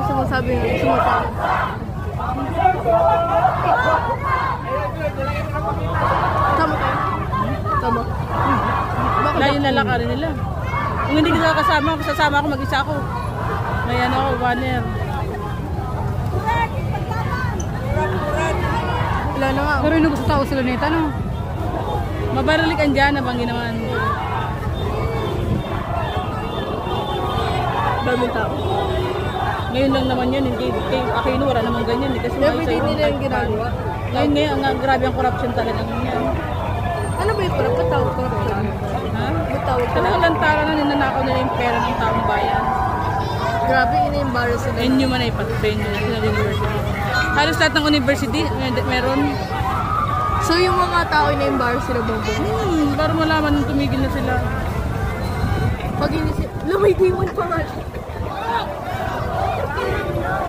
sumasabi nga, sumasabi. Tama kayo? Tama. Layo na lakarin nila. Kung hindi kita kasama, sasama ako, mag-isa ako. May ano ako, banner. Wala na nga. Pero inubos sa tao sila nito, no? Mabaralikan dyan, nabanggi naman. Daming tao. Ngayon lang naman yun, hindi kay Aquino, wala naman ganyan. Kasi Everyday nila yung ginagawa. Ngayon, grabe ang corruption talaga ngayon. Ano ba yung parang patawag ko? Ha? Patawag ko. Talagang lantaran na ninanakaw nila yung pera ng taong bayan. Grabe, ina-embarrass sila. NU man ay patutin yun, National University. Halos lahat ng university, meron. So yung mga tao ina-embarrass sila ba? Para malaman tumigil na sila. Pag hindi sila, lumay demon pa nga.